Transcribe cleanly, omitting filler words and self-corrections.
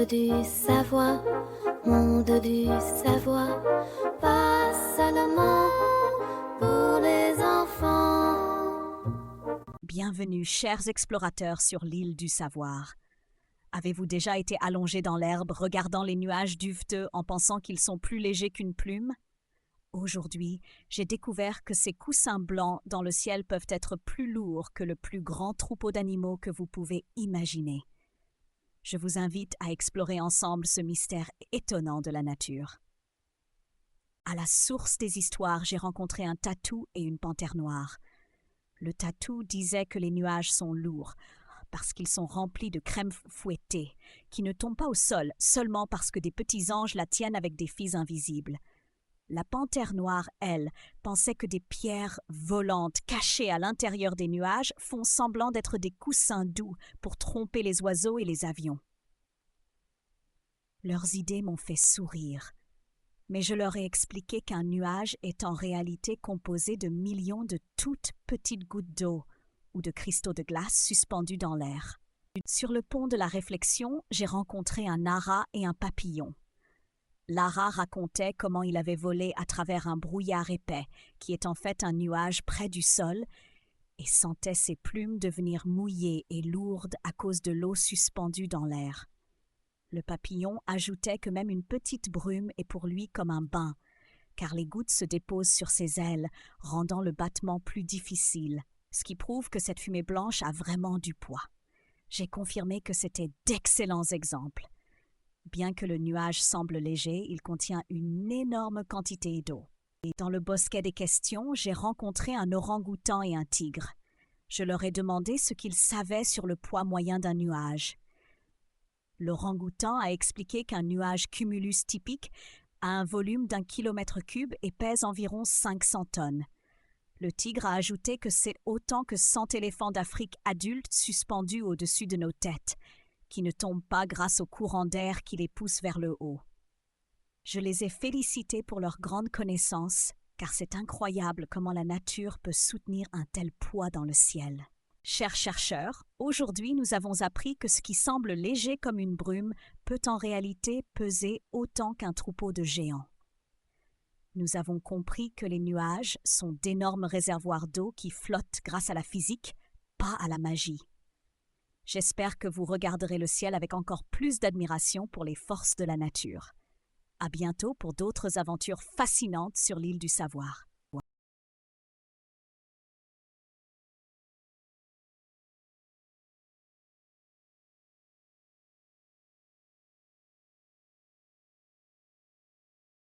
du Savoie, monde du Savoie, pas seulement pour les enfants. Bienvenue, chers explorateurs, sur l'île du Savoir. Avez-vous déjà été allongé dans l'herbe, regardant les nuages duveteux en pensant qu'ils sont plus légers qu'une plume? Aujourd'hui, j'ai découvert que ces coussins blancs dans le ciel peuvent être plus lourds que le plus grand troupeau d'animaux que vous pouvez imaginer. Je vous invite à explorer ensemble ce mystère étonnant de la nature. À la source des histoires, j'ai rencontré un tatou et une panthère noire. Le tatou disait que les nuages sont lourds, parce qu'ils sont remplis de crème fouettée, qui ne tombe pas au sol seulement parce que des petits anges la tiennent avec des fils invisibles. La panthère noire, elle, pensait que des pierres volantes cachées à l'intérieur des nuages font semblant d'être des coussins doux pour tromper les oiseaux et les avions. Leurs idées m'ont fait sourire, mais je leur ai expliqué qu'un nuage est en réalité composé de millions de toutes petites gouttes d'eau ou de cristaux de glace suspendus dans l'air. Sur le pont de la réflexion, j'ai rencontré un ara et un papillon. L'ara racontait comment il avait volé à travers un brouillard épais, qui est en fait un nuage près du sol, et sentait ses plumes devenir mouillées et lourdes à cause de l'eau suspendue dans l'air. Le papillon ajoutait que même une petite brume est pour lui comme un bain, car les gouttes se déposent sur ses ailes, rendant le battement plus difficile, ce qui prouve que cette fumée blanche a vraiment du poids. J'ai confirmé que c'était d'excellents exemples. Bien que le nuage semble léger, il contient une énorme quantité d'eau. Et dans le bosquet des questions, j'ai rencontré un orang-outan et un tigre. Je leur ai demandé ce qu'ils savaient sur le poids moyen d'un nuage. L'orang-outan a expliqué qu'un nuage cumulus typique a un volume d'1 km3 et pèse environ 500 tonnes. Le tigre a ajouté que c'est autant que 100 éléphants d'Afrique adultes suspendus au-dessus de nos têtes, qui ne tombent pas grâce au courant d'air qui les pousse vers le haut. Je les ai félicités pour leur grande connaissance, car c'est incroyable comment la nature peut soutenir un tel poids dans le ciel. Chers chercheurs, aujourd'hui nous avons appris que ce qui semble léger comme une brume peut en réalité peser autant qu'un troupeau de géants. Nous avons compris que les nuages sont d'énormes réservoirs d'eau qui flottent grâce à la physique, pas à la magie. J'espère que vous regarderez le ciel avec encore plus d'admiration pour les forces de la nature. À bientôt pour d'autres aventures fascinantes sur l'île du Savoir.